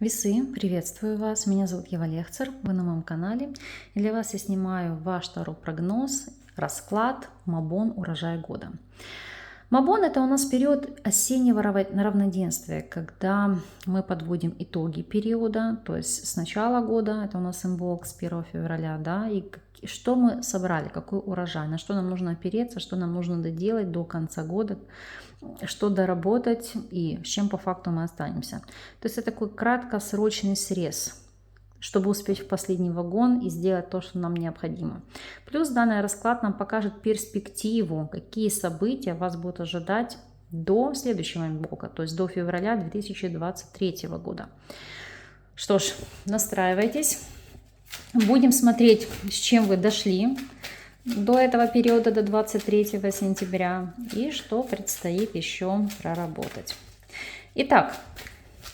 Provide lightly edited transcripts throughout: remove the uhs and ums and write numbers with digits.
Весы, приветствую вас, меня зовут Ева Лехцер, вы на моем канале. И для вас я снимаю ваш таро-прогноз, расклад Мабон, урожай года. Мабон — это у нас период осеннего равноденствия, когда мы подводим итоги периода, то есть с начала года, это у нас имболк с 1 февраля, да, и что мы собрали, какой урожай, на что нам нужно опереться, что нам нужно доделать до конца года, что доработать и с чем по факту мы останемся. То есть это такой краткосрочный срез, чтобы успеть в последний вагон и сделать то, что нам необходимо. Плюс данный расклад нам покажет перспективу, какие события вас будут ожидать до следующего имболка, то есть до февраля 2023 года. Что ж, настраивайтесь. Будем смотреть, с чем вы дошли до этого периода, до 23 сентября, и что предстоит еще проработать. Итак,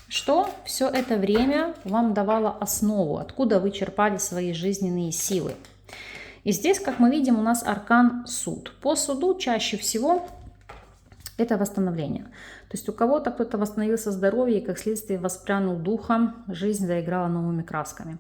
что все это время вам давало основу, откуда вы черпали свои жизненные силы. И здесь, как мы видим, у нас аркан суд. По суду чаще всего это восстановление. То есть у кого-то кто-то восстановился здоровье и как следствие воспрянул духом, жизнь заиграла новыми красками.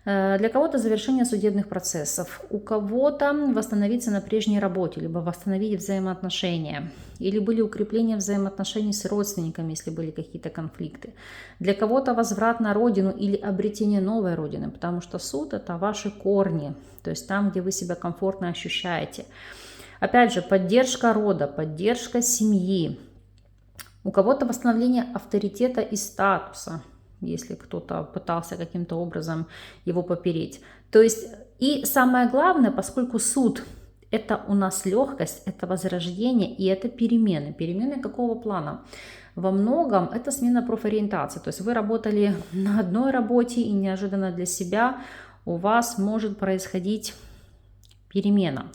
Для кого-то завершение судебных процессов, у кого-то восстановиться на прежней работе, либо восстановить взаимоотношения, или были укрепления взаимоотношений с родственниками, если были какие-то конфликты. Для кого-то возврат на родину или обретение новой родины, потому что суд — это ваши корни, то есть там, где вы себя комфортно ощущаете. Опять же, поддержка рода, поддержка семьи. У кого-то восстановление авторитета и статуса, если кто-то пытался каким-то образом его попереть. То есть, и самое главное, поскольку суд — это у нас легкость, это возрождение и это перемены. Перемены какого плана? Во многом это смена профориентации. То есть вы работали на одной работе и неожиданно для себя у вас может происходить перемена.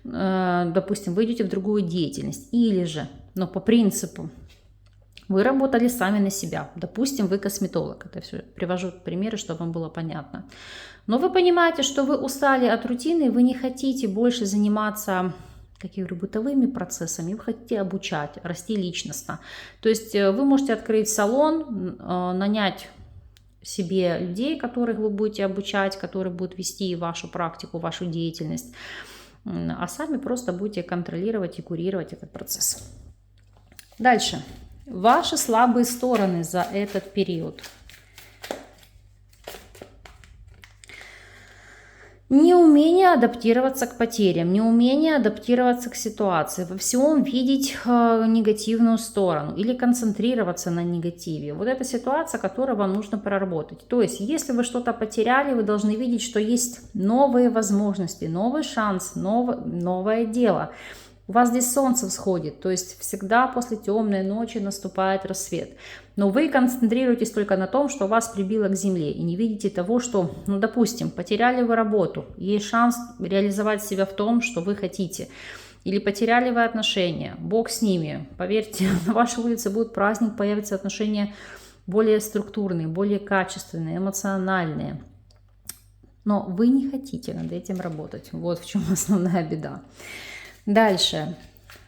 Допустим, вы идете в другую деятельность. Или же, но по принципу, вы работали сами на себя. Допустим, вы косметолог. Это все привожу примеры, чтобы вам было понятно. Но вы понимаете, что вы устали от рутины, вы не хотите больше заниматься, как я говорю, бытовыми процессами, вы хотите обучать, расти личностно. То есть вы можете открыть салон, нанять себе людей, которых вы будете обучать, которые будут вести вашу практику, вашу деятельность, а сами просто будете контролировать и курировать этот процесс. Дальше. Ваши слабые стороны за этот период. Неумение адаптироваться к потерям, неумение адаптироваться к ситуации, во всем видеть негативную сторону или концентрироваться на негативе. Вот эта ситуация, которую вам нужно проработать. То есть, если вы что-то потеряли, вы должны видеть, что есть новые возможности, новый шанс, новое дело. У вас здесь солнце всходит, то есть всегда после темной ночи наступает рассвет. Но вы концентрируетесь только на том, что вас прибило к земле, и не видите того, что, ну, допустим, потеряли вы работу, есть шанс реализовать себя в том, что вы хотите. Или потеряли вы отношения, бог с ними. Поверьте, на вашей улице будет праздник, появятся отношения более структурные, более качественные, эмоциональные. Но вы не хотите над этим работать. Вот в чем основная беда. Дальше.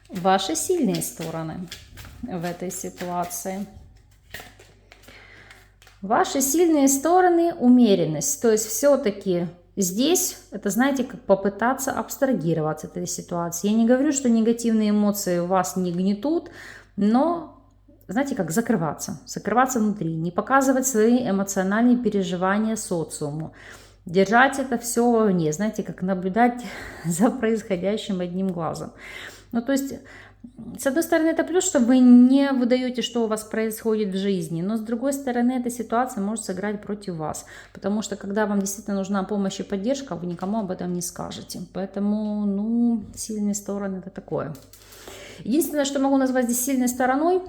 Ваши сильные стороны в этой ситуации. Ваши сильные стороны – умеренность. То есть все-таки здесь, это, знаете, как попытаться абстрагироваться от этой ситуации. Я не говорю, что негативные эмоции вас не гнетут, но, знаете, как закрываться внутри, не показывать свои эмоциональные переживания социуму. Держать это все вовне, знаете, как наблюдать за происходящим одним глазом. Ну, то есть, с одной стороны, это плюс, что вы не выдаете, что у вас происходит в жизни, но с другой стороны, эта ситуация может сыграть против вас, потому что, когда вам действительно нужна помощь и поддержка, вы никому об этом не скажете. Поэтому, ну, сильные стороны — это такое. Единственное, что могу назвать здесь сильной стороной,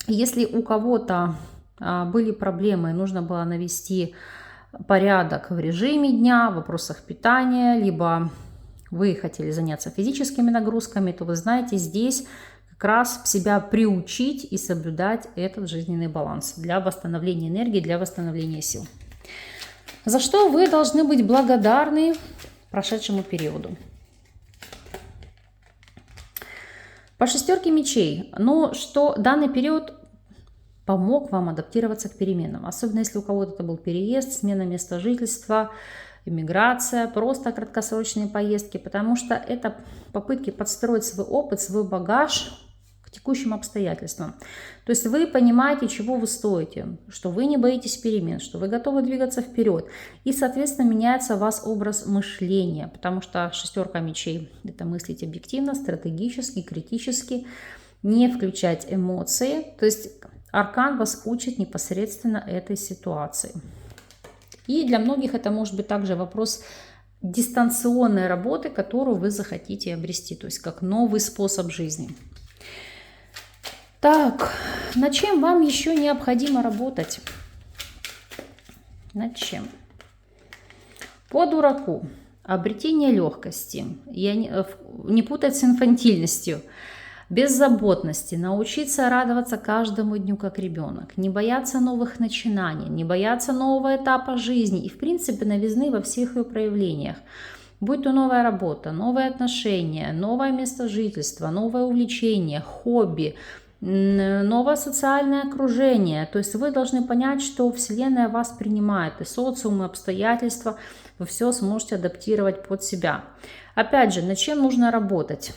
если у кого-то были проблемы, нужно было навести порядок в режиме дня, в вопросах питания, либо вы хотели заняться физическими нагрузками, то вы знаете, здесь как раз себя приучить и соблюдать этот жизненный баланс для восстановления энергии, для восстановления сил. За что вы должны быть благодарны прошедшему периоду. По шестерке мечей, но что данный период помог вам адаптироваться к переменам. Особенно если у кого-то это был переезд, смена места жительства, иммиграция, просто краткосрочные поездки, потому что это попытки подстроить свой опыт, свой багаж к текущим обстоятельствам. То есть вы понимаете, чего вы стоите, что вы не боитесь перемен, что вы готовы двигаться вперед. И, соответственно, меняется у вас образ мышления, потому что шестерка мечей – это мыслить объективно, стратегически, критически, не включать эмоции. То есть аркан вас учит непосредственно этой ситуации. И для многих это может быть также вопрос дистанционной работы, которую вы захотите обрести, то есть как новый способ жизни. Так, над чем вам еще необходимо работать? Над чем? По дураку. Обретение легкости. Не путать с инфантильностью. Беззаботности, научиться радоваться каждому дню как ребенок, не бояться новых начинаний, не бояться нового этапа жизни и, в принципе, новизны во всех ее проявлениях. Будь то новая работа, новые отношения, новое место жительства, новое увлечение, хобби, новое социальное окружение. То есть вы должны понять, что Вселенная вас принимает, и социум, и обстоятельства, вы все сможете адаптировать под себя. Опять же, над чем нужно работать?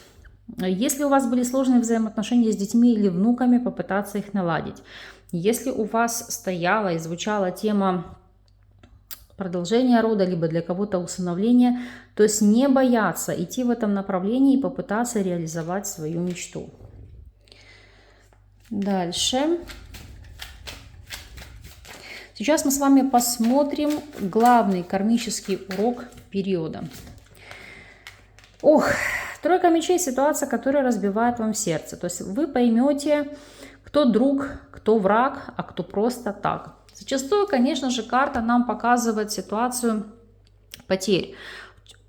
Если у вас были сложные взаимоотношения с детьми или внуками, попытаться их наладить. Если у вас стояла и звучала тема продолжения рода, либо для кого-то усыновления, то есть не бояться идти в этом направлении и попытаться реализовать свою мечту. Дальше. Сейчас мы с вами посмотрим главный кармический урок периода. Тройка мечей – ситуация, которая разбивает вам сердце. То есть вы поймете, кто друг, кто враг, а кто просто так. Зачастую, конечно же, карта нам показывает ситуацию потерь.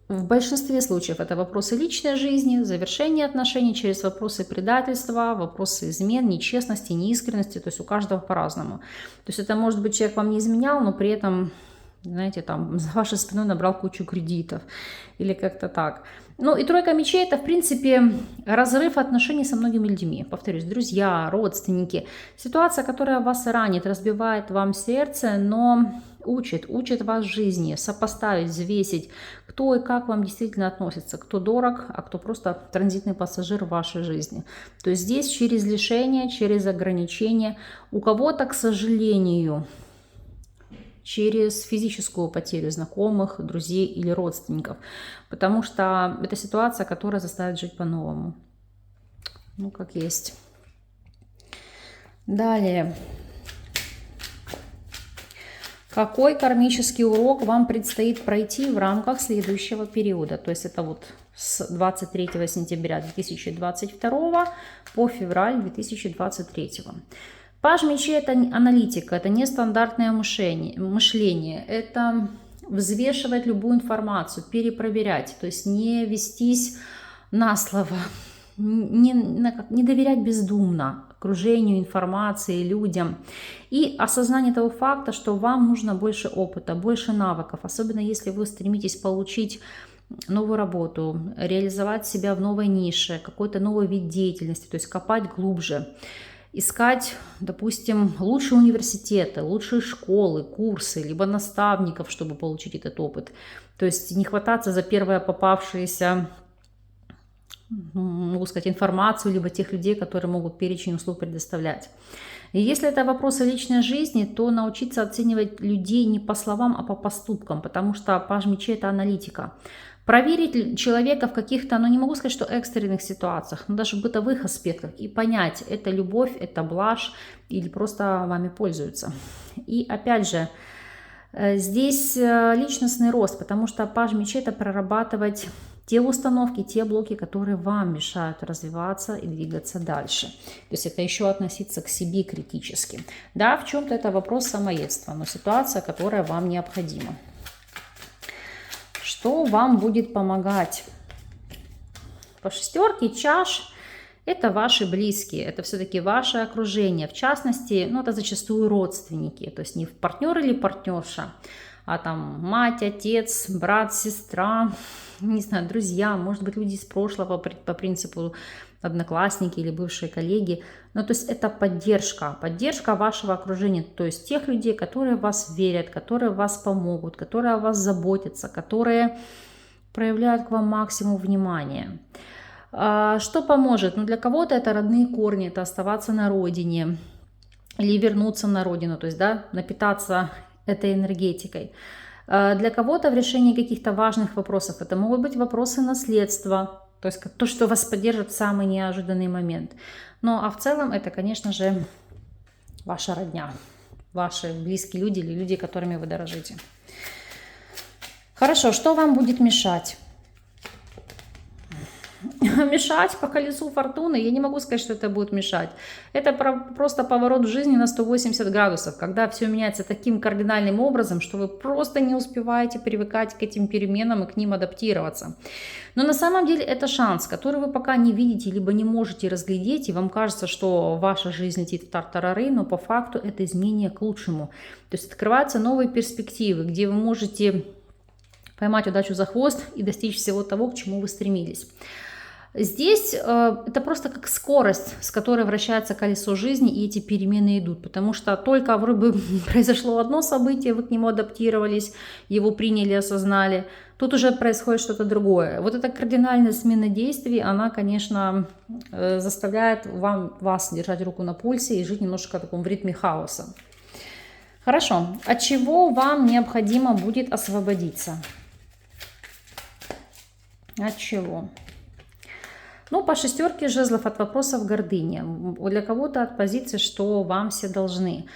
В большинстве случаев это вопросы личной жизни, завершение отношений через вопросы предательства, вопросы измен, нечестности, неискренности. То есть у каждого по-разному. То есть это может быть человек вам не изменял, но при этом, знаете, там за вашей спиной набрал кучу кредитов или как-то так. Ну и тройка мечей – это, в принципе, разрыв отношений со многими людьми. Повторюсь, друзья, родственники. Ситуация, которая вас ранит, разбивает вам сердце, но учит вас жизни, сопоставить, взвесить, кто и как вам действительно относится, кто дорог, а кто просто транзитный пассажир в вашей жизни. То есть здесь через лишение, через ограничения. У кого-то, к сожалению, через физическую потерю знакомых, друзей или родственников. Потому что это ситуация, которая заставит жить по-новому. Ну, как есть. Далее. Какой кармический урок вам предстоит пройти в рамках следующего периода? То есть это вот с 23 сентября 2022 по февраль 2023. Паж мечей – это аналитика, это нестандартное мышление, это взвешивать любую информацию, перепроверять, то есть не вестись на слово, не доверять бездумно окружению, информации, людям. И осознание того факта, что вам нужно больше опыта, больше навыков, особенно если вы стремитесь получить новую работу, реализовать себя в новой нише, какой-то новый вид деятельности, то есть копать глубже. Искать, допустим, лучшие университеты, лучшие школы, курсы, либо наставников, чтобы получить этот опыт. То есть не хвататься за первое попавшееся, могу сказать, информацию, либо тех людей, которые могут перечень услуг предоставлять. И если это вопросы личной жизни, то научиться оценивать людей не по словам, а по поступкам, потому что паж мечей – это аналитика. Проверить человека в каких-то, не могу сказать, что экстренных ситуациях, но даже в бытовых аспектах и понять, это любовь, это блажь или просто вами пользуются. И опять же, здесь личностный рост, потому что паж мечей – это прорабатывать те установки, те блоки, которые вам мешают развиваться и двигаться дальше. То есть это еще относиться к себе критически. Да, в чем-то это вопрос самоедства, но ситуация, которая вам необходима. Что вам будет помогать? По шестерке чаш – это ваши близкие, это все-таки ваше окружение. В частности, это зачастую родственники, то есть не партнер или партнерша, а там мать, отец, брат, сестра, не знаю, друзья, может быть, люди из прошлого по принципу одноклассники или бывшие коллеги. Ну, то есть это поддержка вашего окружения, то есть тех людей, которые в вас верят, которые в вас помогут, которые о вас заботятся, которые проявляют к вам максимум внимания. Что поможет? Ну, для кого-то это родные корни, это оставаться на родине или вернуться на родину, то есть, да, напитаться этой энергетикой. Для кого-то в решении каких-то важных вопросов это могут быть вопросы наследства, то есть то, что вас поддержит в самый неожиданный момент. Ну, а в целом это, конечно же, ваша родня, ваши близкие люди или люди, которыми вы дорожите. Хорошо, что вам будет мешать? Мешать по колесу фортуны, я не могу сказать, что это будет мешать. Это просто поворот в жизни на 180 градусов, когда все меняется таким кардинальным образом, что вы просто не успеваете привыкать к этим переменам и к ним адаптироваться. Но на самом деле это шанс, который вы пока не видите, либо не можете разглядеть, и вам кажется, что ваша жизнь летит в тартарары, но по факту это изменение к лучшему. То есть открываются новые перспективы, где вы можете поймать удачу за хвост и достичь всего того, к чему вы стремились. Здесь это просто как скорость, с которой вращается колесо жизни, и эти перемены идут. Потому что только вроде бы произошло одно событие, вы к нему адаптировались, его приняли, осознали. Тут уже происходит что-то другое. Вот эта кардинальная смена действий, она, конечно, заставляет вас держать руку на пульсе и жить немножко в таком в ритме хаоса. Хорошо. От чего вам необходимо будет освободиться? От чего? Ну, по шестерке жезлов от вопросов гордыни. Для кого-то от позиции, что вам все должны.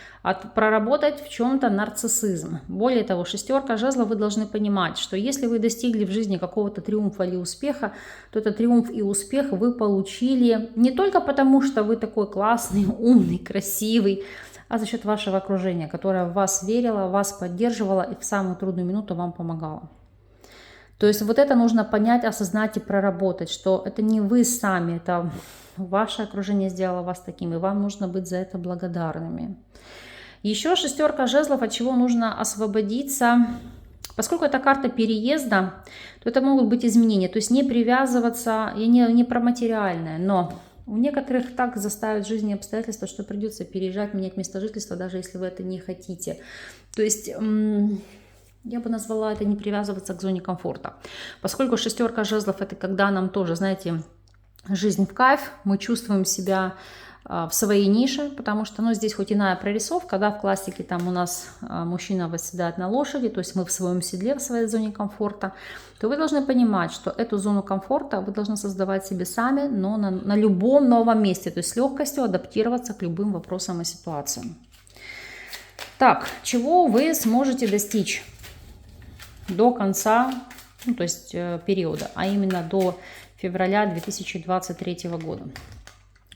Проработать в чем-то нарциссизм. Более того, шестерка жезлов, вы должны понимать, что если вы достигли в жизни какого-то триумфа или успеха, то этот триумф и успех вы получили не только потому, что вы такой классный, умный, красивый, а за счет вашего окружения, которое в вас верило, вас поддерживало и в самую трудную минуту вам помогало. То есть вот это нужно понять, осознать и проработать, что это не вы сами, это ваше окружение сделало вас таким, и вам нужно быть за это благодарными. Еще шестерка жезлов, от чего нужно освободиться. Поскольку это карта переезда, то это могут быть изменения, то есть не привязываться, я не про материальное, но у некоторых так заставят жизнь и обстоятельства, что придется переезжать, менять место жительства, даже если вы это не хотите. То есть я бы назвала это не привязываться к зоне комфорта. Поскольку шестерка жезлов это когда нам тоже, знаете, жизнь в кайф, мы чувствуем себя в своей нише, потому что, ну, здесь хоть иная прорисовка, да, в классике там у нас мужчина восседает на лошади, то есть мы в своем седле, в своей зоне комфорта, то вы должны понимать, что эту зону комфорта вы должны создавать себе сами, но на любом новом месте, то есть с легкостью адаптироваться к любым вопросам и ситуациям. Так, чего вы сможете достичь до конца, ну, то есть периода, а именно до февраля 2023 года.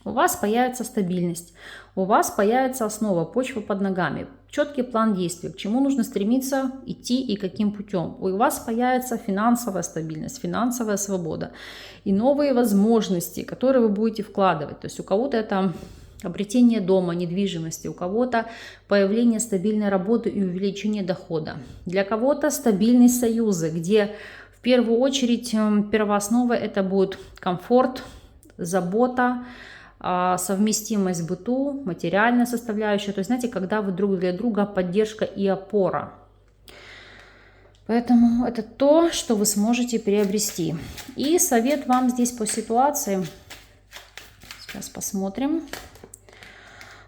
У вас появится стабильность, у вас появится основа, почва под ногами, четкий план действий, к чему нужно стремиться, идти и каким путем. У вас появится финансовая стабильность, финансовая свобода и новые возможности, которые вы будете вкладывать. То есть у кого-то это обретение дома, недвижимости, у кого-то появление стабильной работы и увеличение дохода. Для кого-то стабильные союзы, где в первую очередь первооснова это будет комфорт, забота, совместимость в быту, материальная составляющая. То есть, знаете, когда вы друг для друга поддержка и опора. Поэтому это то, что вы сможете приобрести. И совет вам здесь по ситуации. Сейчас посмотрим.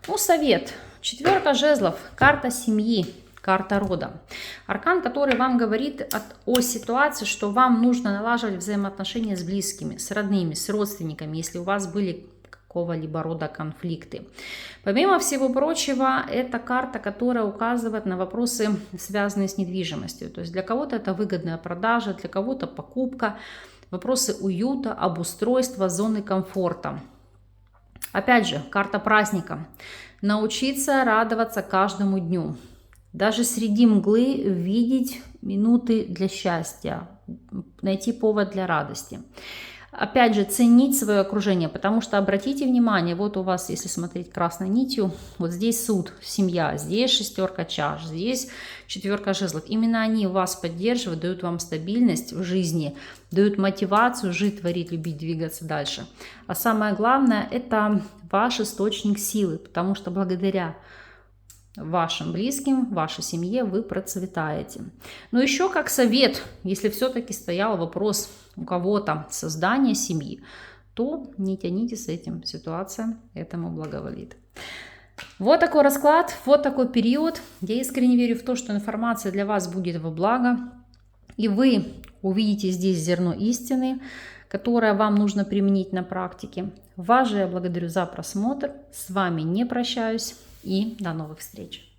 Ну, совет. Четверка жезлов. Карта семьи. Карта рода. Аркан, который вам говорит о ситуации, что вам нужно налаживать взаимоотношения с близкими, с родными, с родственниками, если у вас были какого-либо рода конфликты. Помимо всего прочего, это карта, которая указывает на вопросы, связанные с недвижимостью. То есть для кого-то это выгодная продажа, для кого-то покупка, вопросы уюта, обустройства, зоны комфорта. Опять же, карта праздника. Научиться радоваться каждому дню. Даже среди мглы видеть минуты для счастья, найти повод для радости. Опять же, ценить свое окружение, потому что обратите внимание, вот у вас, если смотреть красной нитью, вот здесь суд, семья, здесь 6 чаш, здесь 4 жезлов. Именно они вас поддерживают, дают вам стабильность в жизни, дают мотивацию жить, творить, любить, двигаться дальше. А самое главное, это ваш источник силы, потому что благодаря вашим близким, вашей семье вы процветаете. Но еще как совет, если все-таки стоял вопрос у кого-то создания семьи, то не тяните с этим, ситуация этому благоволит. Вот такой расклад, вот такой период. Я искренне верю в то, что информация для вас будет во благо, и вы увидите здесь зерно истины, которое вам нужно применить на практике. Вас же я благодарю за просмотр, с вами не прощаюсь и до новых встреч.